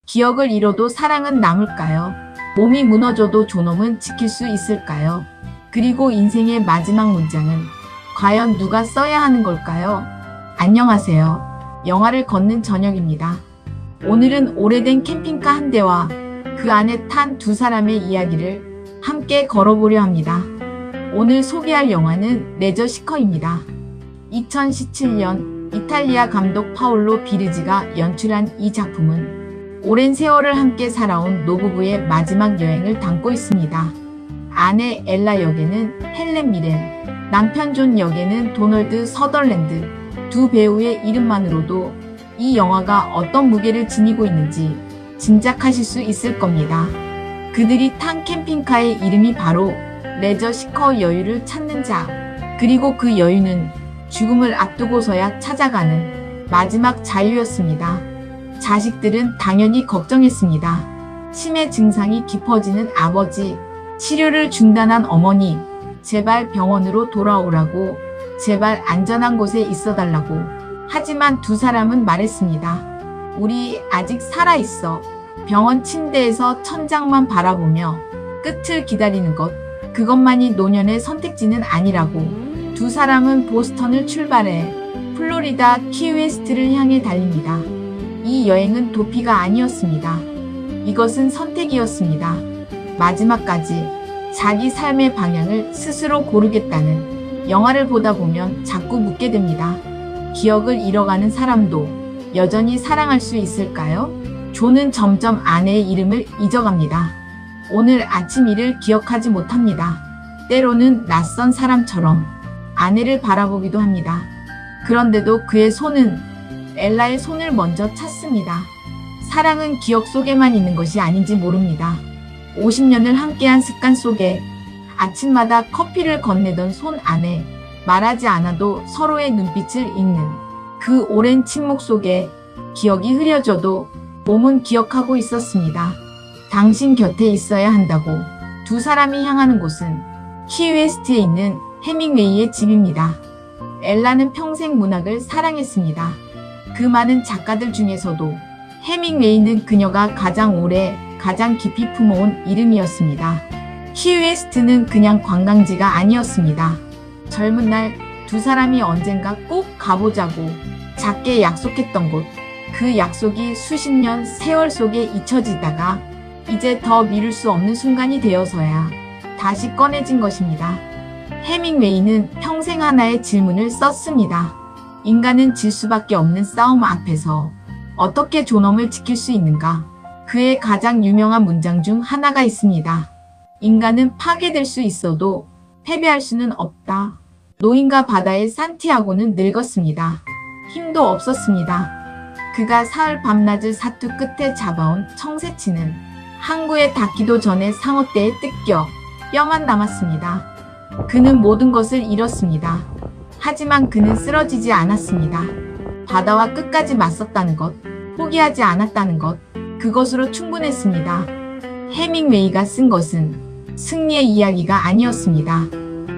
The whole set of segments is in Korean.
기억을 잃어도 사랑은 남을까요? 몸이 무너져도 존엄은 지킬 수 있을까요? 그리고 인생의 마지막 문장은 과연 누가 써야 하는 걸까요? 안녕하세요. 영화를 걷는 저녁입니다. 오늘은 오래된 캠핑카 한 대와 그 안에 탄 두 사람의 이야기를 함께 걸어보려 합니다. 오늘 소개할 영화는 레저 시커입니다. 2017년 이탈리아 감독 파올로 비르지가 연출한 이 작품은 오랜 세월을 함께 살아온 노부부의 마지막 여행을 담고 있습니다. 아내 엘라 역에는 헬렌 미렌, 남편 존 역에는 도널드 서덜랜드, 두 배우의 이름만으로도 이 영화가 어떤 무게를 지니고 있는지 짐작하실 수 있을 겁니다. 그들이 탄 캠핑카의 이름이 바로 레저 시커, 여유를 찾는 자, 그리고 그 여유는 죽음을 앞두고서야 찾아가는 마지막 자유였습니다. 자식들은 당연히 걱정했습니다. 치매 증상이 깊어지는 아버지, 치료를 중단한 어머니, 제발 병원으로 돌아오라고, 제발 안전한 곳에 있어달라고. 하지만 두 사람은 말했습니다. 우리 아직 살아있어. 병원 침대에서 천장만 바라보며 끝을 기다리는 것, 그것만이 노년의 선택지는 아니라고. 두 사람은 보스턴을 출발해 플로리다 키웨스트를 향해 달립니다. 이 여행은 도피가 아니었습니다. 이것은 선택이었습니다. 마지막까지 자기 삶의 방향을 스스로 고르겠다는. 영화를 보다 보면 자꾸 묻게 됩니다. 기억을 잃어가는 사람도 여전히 사랑할 수 있을까요? 존은 점점 아내의 이름을 잊어갑니다. 오늘 아침 일을 기억하지 못합니다. 때로는 낯선 사람처럼 아내를 바라보기도 합니다. 그런데도 그의 손은 엘라의 손을 먼저 찾습니다. 사랑은 기억 속에만 있는 것이 아닌지 모릅니다. 50년을 함께한 습관 속에 아침마다 커피를 건네던 손 안에 말하지 않아도 서로의 눈빛을 읽는 그 오랜 침묵 속에 기억이 흐려져도 몸은 기억하고 있었습니다. 당신 곁에 있어야 한다고. 두 사람이 향하는 곳은 키웨스트에 있는 해밍웨이의 집입니다. 엘라는 평생 문학을 사랑했습니다. 그 많은 작가들 중에서도 해밍웨이는 그녀가 가장 오래, 가장 깊이 품어온 이름이었습니다. 키웨스트는 그냥 관광지가 아니었습니다. 젊은 날 두 사람이 언젠가 꼭 가보자고 작게 약속했던 곳, 그 약속이 수십 년 세월 속에 잊혀지다가 이제 더 미룰 수 없는 순간이 되어서야 다시 꺼내진 것입니다. 해밍웨이는 평생 하나의 질문을 썼습니다. 인간은 질 수밖에 없는 싸움 앞에서 어떻게 존엄을 지킬 수 있는가? 그의 가장 유명한 문장 중 하나가 있습니다. 인간은 파괴될 수 있어도 패배할 수는 없다. 노인과 바다의 산티아고는 늙었습니다. 힘도 없었습니다. 그가 사흘 밤낮을 사투 끝에 잡아온 청새치는 항구에 닿기도 전에 상어떼에 뜯겨 뼈만 남았습니다. 그는 모든 것을 잃었습니다. 하지만 그는 쓰러지지 않았습니다. 바다와 끝까지 맞섰다는 것, 포기하지 않았다는 것, 그것으로 충분했습니다. 해밍웨이가 쓴 것은 승리의 이야기가 아니었습니다.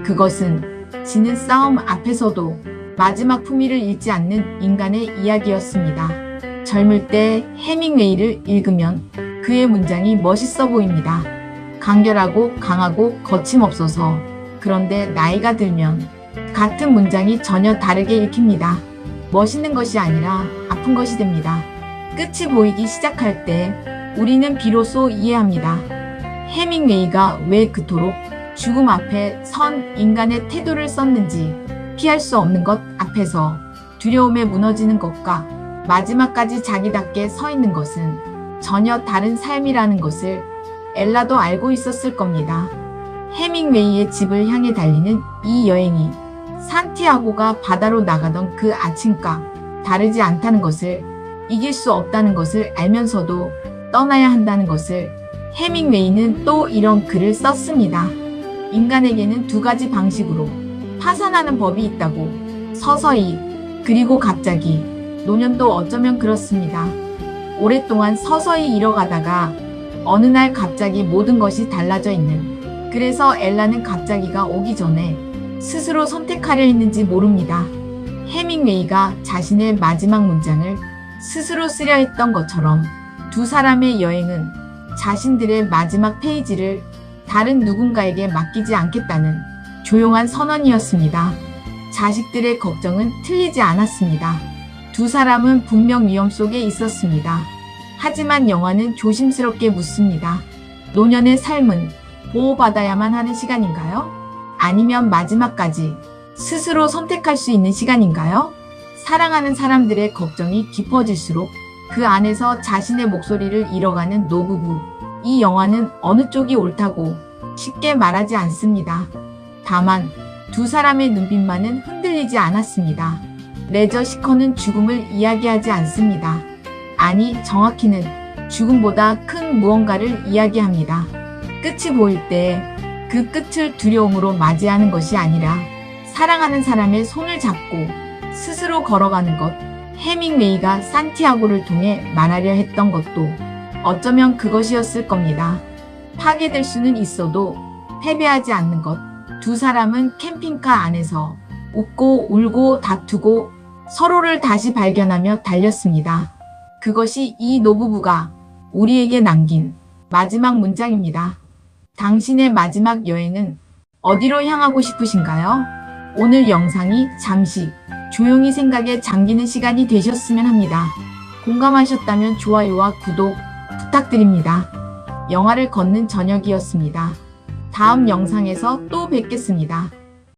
그것은 지는 싸움 앞에서도 마지막 품위를 잃지 않는 인간의 이야기였습니다. 젊을 때 해밍웨이를 읽으면 그의 문장이 멋있어 보입니다. 간결하고 강하고 거침없어서. 그런데 나이가 들면 같은 문장이 전혀 다르게 읽힙니다. 멋있는 것이 아니라 아픈 것이 됩니다. 끝이 보이기 시작할 때 우리는 비로소 이해합니다. 해밍웨이가 왜 그토록 죽음 앞에 선 인간의 태도를 썼는지. 피할 수 없는 것 앞에서 두려움에 무너지는 것과 마지막까지 자기답게 서 있는 것은 전혀 다른 삶이라는 것을 엘라도 알고 있었을 겁니다. 해밍웨이의 집을 향해 달리는 이 여행이 산티아고가 바다로 나가던 그 아침과 다르지 않다는 것을, 이길 수 없다는 것을 알면서도 떠나야 한다는 것을. 해밍웨이는 또 이런 글을 썼습니다. 인간에게는 두 가지 방식으로 파산하는 법이 있다고. 서서히, 그리고 갑자기. 노년도 어쩌면 그렇습니다. 오랫동안 서서히 잃어가다가 어느 날 갑자기 모든 것이 달라져 있는. 그래서 엘라는 갑자기가 오기 전에 스스로 선택하려 했는지 모릅니다. 해밍웨이가 자신의 마지막 문장을 스스로 쓰려 했던 것처럼 두 두 사람의 여행은 자신들의 마지막 페이지를 다른 누군가에게 맡기지 않겠다는 조용한 선언이었습니다. 자식들의 걱정은 틀리지 않았습니다. 두 사람은 분명 위험 속에 있었습니다. 하지만 영화는 조심스럽게 묻습니다. 노년의 삶은 보호받아야만 하는 시간인가요? 아니면 마지막까지 스스로 선택할 수 있는 시간인가요? 사랑하는 사람들의 걱정이 깊어질수록 그 안에서 자신의 목소리를 잃어가는 노부부. 이 영화는 어느 쪽이 옳다고 쉽게 말하지 않습니다. 다만 두 사람의 눈빛만은 흔들리지 않았습니다. 레저 시커는 죽음을 이야기하지 않습니다. 아니, 정확히는 죽음보다 큰 무언가를 이야기합니다. 끝이 보일 때 그 끝을 두려움으로 맞이하는 것이 아니라 사랑하는 사람의 손을 잡고 스스로 걸어가는 것. 해밍웨이가 산티아고를 통해 말하려 했던 것도 어쩌면 그것이었을 겁니다. 파괴될 수는 있어도 패배하지 않는 것. 두 사람은 캠핑카 안에서 웃고 울고 다투고 서로를 다시 발견하며 달렸습니다. 그것이 이 노부부가 우리에게 남긴 마지막 문장입니다. 당신의 마지막 여행은 어디로 향하고 싶으신가요? 오늘 영상이 잠시 조용히 생각에 잠기는 시간이 되셨으면 합니다. 공감하셨다면 좋아요와 구독 부탁드립니다. 영화를 걷는 저녁이었습니다. 다음 영상에서 또 뵙겠습니다.